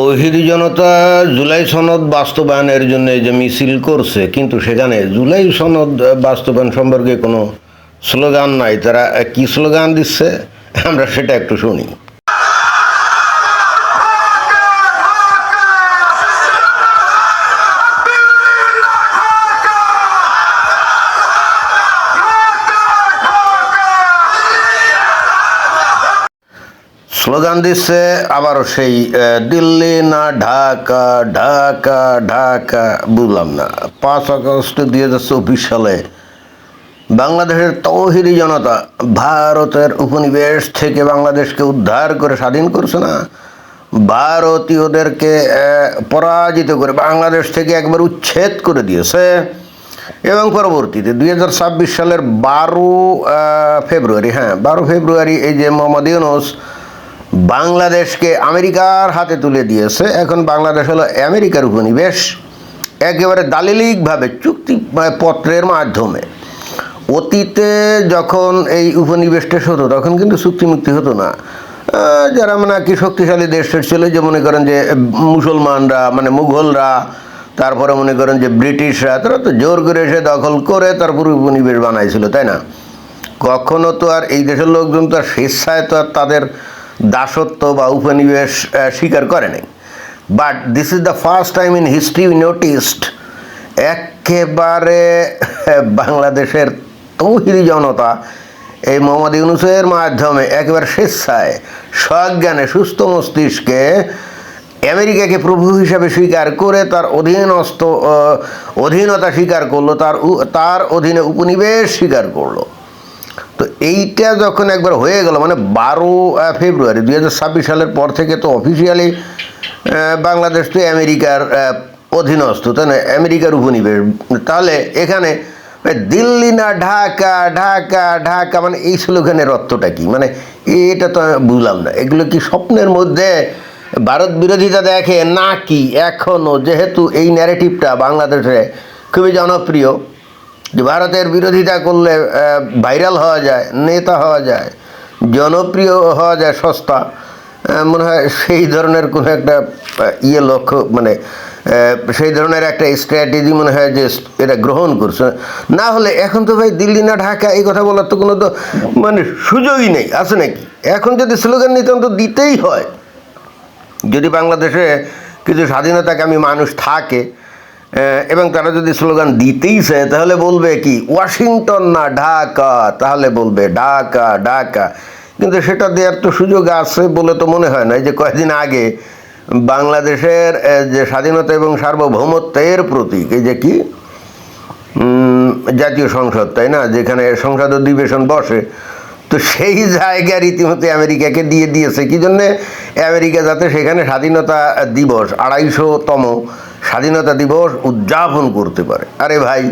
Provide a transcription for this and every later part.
তৌহিদি জনতা জুলাই সনদ বাস্তবায়নের জন্য এই যে মিছিল করছে, কিন্তু সেখানে জুলাই সনদ বাস্তবায়ন সম্পর্কে কোনো স্লোগান নাই। তারা কি স্লোগান দিচ্ছে আমরা সেটা একটু শুনি। স্লোগান দিচ্ছে আবারও সেই দিল্লি না ঢাকা, ঢাকা ঢাকা। বুঝলাম না, 5 আগস্ট 2024 সালে বাংলাদেশের তৌহিদি জনতা ভারতের উপনিবেশ থেকে বাংলাদেশকে উদ্ধার করে স্বাধীন করছে না, ভারতীয়দেরকে পরাজিত করে বাংলাদেশ থেকে একবার উচ্ছেদ করে দিয়েছে। এবং পরবর্তীতে 2026 সালের 12 ফেব্রুয়ারি, 12 ফেব্রুয়ারি এই যে মোহাম্মদ ইউনূস বাংলাদেশকে আমেরিকার হাতে তুলে দিয়েছে। এখন বাংলাদেশ হলো আমেরিকার উপনিবেশ, একেবারে দালিলিকভাবে চুক্তিপত্রের মাধ্যমে। অতীতে যখন এই উপনিবেশটা হতো তখন কিন্তু চুক্তিমুক্তি হতো না। যারা মানে কি শক্তিশালী দেশের ছিল, যে মনে করেন যে মুসলমানরা, মানে মুঘলরা, তারপরে মনে করেন যে ব্রিটিশরা, তারা তো জোর করে এসে দখল করে তারপর উপনিবেশ বানাইছিল, তাই না? কখনো তো আর এই দেশের লোকজন তো আর স্বেচ্ছায় তো আর তাদের দাসত্ব বা উপনিবেশ স্বীকার করে নাই। But this is the first time in history we noticed একেবারে বাংলাদেশের তৌহিদি জনতা এই মোহাম্মদ ইউনূসের মাধ্যমে একেবারে স্বেচ্ছায় সজ্ঞানে সুস্থ মস্তিষ্কে আমেরিকাকে প্রভু হিসাবে স্বীকার করে তার অধীনতা স্বীকার করলো, তার অধীনে উপনিবেশ স্বীকার করলো। তো এইটা যখন একবার হয়ে গেল, মানে 12 ফেব্রুয়ারি 2026 সালের পর থেকে তো অফিসিয়ালি বাংলাদেশ তো আমেরিকার অধীনস্থ, তাই না, আমেরিকার উপনিবেশ। তাহলে এখানে দিল্লি না ঢাকা, ঢাকা ঢাকা, মানে এই স্লোগানের অর্থটা কি? মানে এটা তো বুঝলাম না। এগুলো কি স্বপ্নের মধ্যে ভারত বিরোধিতা দেখে নাকি এখনও, যেহেতু এই ন্যারেটিভটা বাংলাদেশে খুবই জনপ্রিয়, যে ভারতের বিরোধিতা করলে ভাইরাল হওয়া যায়, নেতা হওয়া যায়, জনপ্রিয় হওয়া যায়, সস্তা, মনে হয় সেই ধরনের কোনো একটা লক্ষ্য, মানে সেই ধরনের একটা স্ট্র্যাটেজি মনে হয় যে এটা গ্রহণ করছে। না হলে এখন তো ভাই দিল্লি না ঢাকা এই কথা বলার তো কোনো তো মানে সুযোগই নেই, আছে নাকি? এখন যদি স্লোগান নিতাম তো দিতেই হয়। যদি বাংলাদেশে কিছু স্বাধীনতাকামী মানুষ থাকে এবং তারা যদি স্লোগান দিতেই চায়, তাহলে বলবে কি ওয়াশিংটন না ঢাকা, তাহলে বলবে ঢাকা ঢাকা। কিন্তু সেটা দেওয়ার তো সুযোগ আছে বলে তো মনে হয় না। এই যে কয়েকদিন আগে বাংলাদেশের যে স্বাধীনতা এবং সার্বভৌমত্বের প্রতীক, এই যে কি জাতীয় সংসদ, তাই না, যেখানে সংসদ অধিবেশন বসে, তো সেই জায়গা রীতিমতো আমেরিকাকে দিয়ে দিয়েছে। কি জন্যে? আমেরিকা যাতে সেখানে স্বাধীনতা দিবস, 250তম স্বাধীনতা দিবস উদযাপন করতে পারে। আরে ভাই,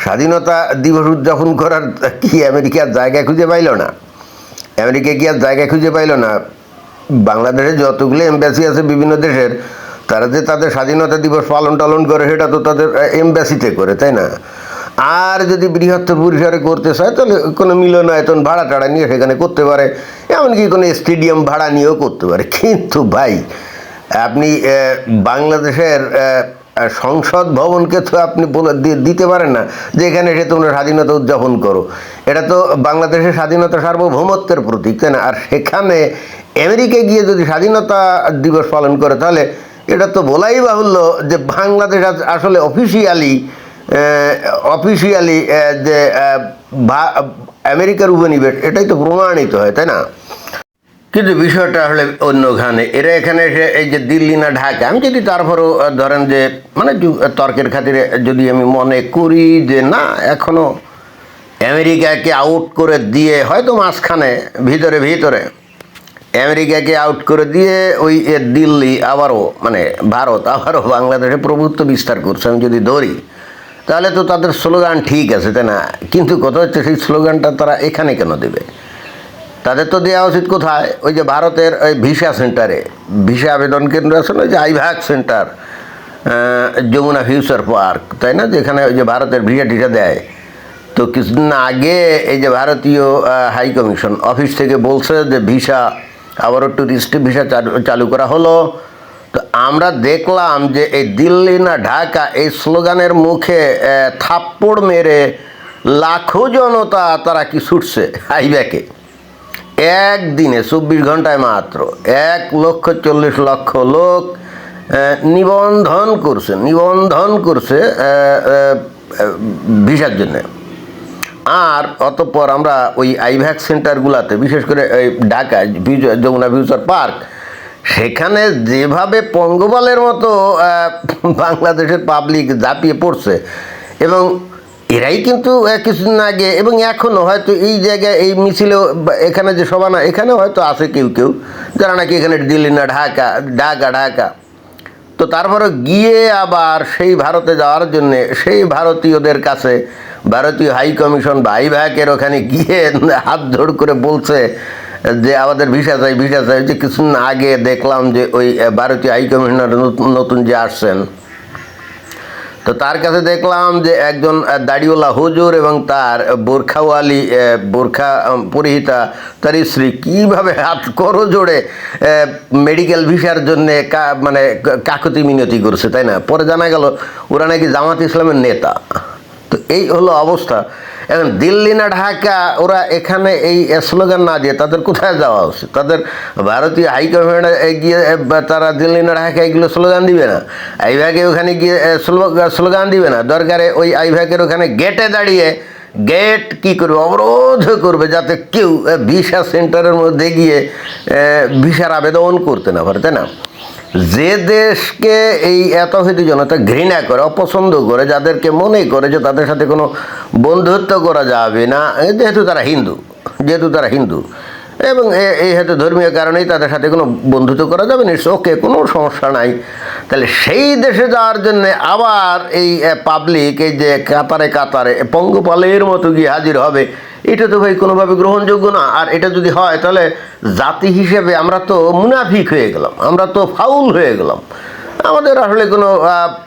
স্বাধীনতা দিবস উদযাপন করার কি আমেরিকার জায়গা খুঁজে পাইল না? আমেরিকা কি আর জায়গা খুঁজে পাইল না? বাংলাদেশে যতগুলো এমবাসি আছে বিভিন্ন দেশের, তারা যে তাদের স্বাধীনতা দিবস পালন টালন করে সেটা তো তাদের এমবাসিতে করে, তাই না? আর যদি বৃহত্তর পরিসরে করতে চায় তাহলে কোনো মিলনায়তন ভাড়া টাড়া নিয়ে সেখানে করতে পারে, এমনকি কোনো স্টেডিয়াম ভাড়া নিয়েও করতে পারে। কিন্তু ভাই, আপনি বাংলাদেশের সংসদ ভবনকে তো আপনি বলে দিতে পারেন না যে এখানে এসে তোমরা স্বাধীনতা উদযাপন করো। এটা তো বাংলাদেশের স্বাধীনতা সার্বভৌমত্বের প্রতীক, তাই না? আর সেখানে আমেরিকা গিয়ে যদি স্বাধীনতা দিবস পালন করে, তাহলে এটা তো বলাই বাহুল্য যে বাংলাদেশ আসলে অফিসিয়ালি যে আমেরিকার উপনিবেশ, এটাই তো প্রমাণিত হয়, তাই না? কিন্তু বিষয়টা হলে অন্যখানে। এরা এখানে এসে এই যে দিল্লি না ঢাকা, আমি যদি তারপরও ধরেন যে মানে তর্কের খাতিরে যদি আমি মনে করি যে না, এখনও আমেরিকাকে আউট করে দিয়ে হয়তো মাঝখানে ভিতরে আমেরিকাকে আউট করে দিয়ে ওই দিল্লি আবারও, মানে ভারত আবারও বাংলাদেশে প্রভুত্ব বিস্তার করছে, আমি যদি ধরি, তাহলে তো তাদের স্লোগান ঠিক আছে, তাই না? কিন্তু কথা হচ্ছে সেই স্লোগানটা তারা এখানে কেন দেবে? তাদের তো দেওয়া উচিত কোথায়? ওই যে ভারতের ওই ভিসা সেন্টারে, ভিসা আবেদন কেন্দ্র আছে না, যে IVAC centre, Jamuna future park, তাই না, যেখানে ওই যে ভারতের ভিসা টিসা দেয়। তো কিছুদিন আগে এই যে ভারতীয় হাই কমিশন অফিস থেকে বলছে যে ভিসা আবারও ট্যুরিস্ট ভিসা চালু করা হলো, তো আমরা দেখলাম যে এই দিল্লি না ঢাকা এই স্লোগানের মুখে থাপ্পড় মেরে লাখো জনতা তারা কি ছুটছে আইব্যাকে একদিনে 24 ঘন্টায় মাত্র 1,40,00,000 লোক নিবন্ধন করছে ভিসার জন্যে। আর অতঃপর আমরা ওই আইভ্যাক সেন্টারগুলোতে বিশেষ করে ওই ঢাকায় যমুনা ফিউচার পার্ক সেখানে যেভাবে পঙ্গপালের মতো বাংলাদেশের পাবলিক ঝাঁপিয়ে পড়ছে এবং এরাই কিন্তু কিছুদিন আগে এবং এখনও হয়তো এই জায়গায় এই মিছিলেও এখানে যে সভা না এখানেও হয়তো আছে কেউ যারা নাকি এখানে দিল্লি না ঢাকা তো তারপরে গিয়ে আবার সেই ভারতে যাওয়ার জন্যে সেই ভারতীয়দের কাছে ভারতীয় হাই কমিশন বা আইভ্যাকের ওখানে গিয়ে হাত জোড় করে বলছে যে আমাদের ভিসা চাই যে কিছুদিন আগে দেখলাম যে ওই ভারতীয় হাই কমিশনার নতুন যে আসছেন তো তার কাছে দেখলাম যে একজন দাড়িওয়ালা হুজুর এবং তার বোরখা পরিহিতা তার স্ত্রী কীভাবে হাত করো জোড়ে মেডিকেল ভিসার জন্যে মানে কাকুতি মিনতি করছে, তাই না? পরে জানা গেল ওরা নাকি জামাত ইসলামের নেতা। তো এই হলো অবস্থা। এখন দিল্লি না ঢাকা ওরা এখানে এই স্লোগান না দিয়ে তাদের কোথায় যাওয়া উচিত? তাদের ভারতীয় হাইকমিশনে গিয়ে তারা দিল্লি না ঢাকা এগুলো স্লোগান দিবে না, আইভ্যাকে ওখানে গিয়ে স্লোগান দিবে না, দরকারে ওই আইভ্যাকের ওখানে গেটে দাঁড়িয়ে গেট কি করবে, অবরোধ করবে যাতে কেউ ভিসা সেন্টারের মধ্যে গিয়ে ভিসার আবেদন করতে না পারে, তাই না? যে দেশকে এই এত জনতা ঘৃণা করে অপছন্দ করে যাদেরকে মনে করে যে তাদের সাথে কোনো বন্ধুত্ব করা যাবে না যেহেতু তারা হিন্দু এবং এই হয়তো ধর্মীয় কারণেই তাদের সাথে কোনো বন্ধুত্ব করা যাবে না, ওকে কোনো সমস্যা নাই, তাহলে সেই দেশে যাওয়ার জন্য আবার এই পাবলিক এই যে কাতারে পঙ্গপালের মতো গিয়ে হাজির হবে, এটা তো ভাই কোনোভাবে গ্রহণযোগ্য না। আর এটা যদি হয় তাহলে জাতি হিসেবে আমরা তো মুনাফিক হয়ে গেলাম, আমরা তো ফাউল হয়ে গেলাম। আমাদের আসলে কোনো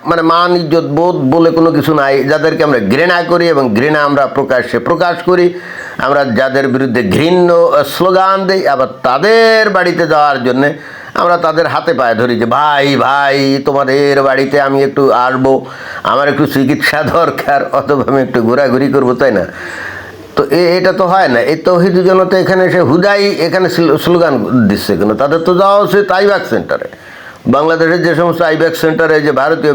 মানে মান ইজ্জত বোধ বলে কোনো কিছু নাই। যাদেরকে আমরা ঘৃণা করি এবং ঘৃণা আমরা প্রকাশ করি, আমরা যাদের বিরুদ্ধে ঘৃণ্য স্লোগান দিই, আবার তাদের বাড়িতে যাওয়ার জন্যে আমরা তাদের হাতে পায়ে ধরি যে ভাই তোমাদের বাড়িতে আমি একটু আসবো, আমার একটু চিকিৎসা দরকার, অথবা আমি একটু ঘোরাঘুরি করবো, তাই না? তো এটা তো হয় না। এই তৌহিদি জনতা এখানে এসে হুদাই এখানে স্লোগান দিচ্ছে কেন? তাদের তো যাওয়া উচিত আইভ্যাক সেন্টারে। বাংলাদেশের যে সমস্ত আইভ্যাক সেন্টারে যে ভারতীয়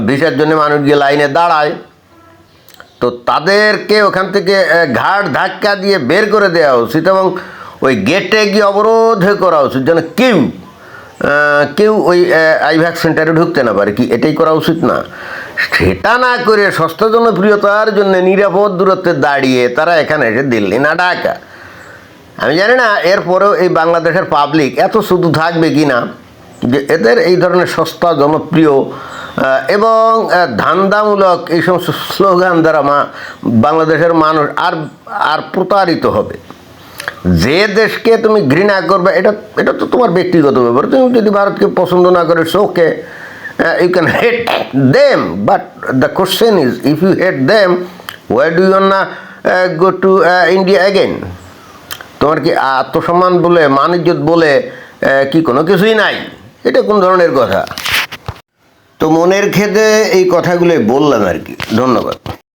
ভিসার জন্য মানুষ গিয়ে লাইনে দাঁড়ায়, তো তাদেরকে ওখান থেকে ঘাট ধাক্কা দিয়ে বের করে দেওয়া উচিত এবং ওই গেটে গিয়ে অবরোধ করা উচিত যেন কেউ ওই আইভ্যাক সেন্টারে ঢুকতে না পারে। কি এটাই করা উচিত না? সেটা না করে সস্তা জনপ্রিয়তার জন্য নিরাপদ দূরত্বে দাঁড়িয়ে তারা এখানে এসে দিল্লি না ঢাকা, আমি জানি না এরপরেও এই বাংলাদেশের পাবলিক এত শুধু থাকবে কি না যে এদের এই ধরনের সস্তা জনপ্রিয় এবং ধান্দামূলক এই সমস্ত স্লোগান দ্বারা বাংলাদেশের মানুষ আর প্রতারিত হবে। যে দেশকে তুমি ঘৃণা করবে এটা তো তোমার ব্যক্তিগত ব্যাপার। তুমি যদি ভারতকে পছন্দ না করো ওকে, you can hate them, but the question is if you hate them, why do you wanna go to India again? তোমার কি আত্মসম্মান বলে মান ইজ্জত বলে কি কোনো কিছুই নাই? এটা কোন ধরনের কথা? তো মনের খেদে এই কথাগুলোই বললাম আর কি। ধন্যবাদ।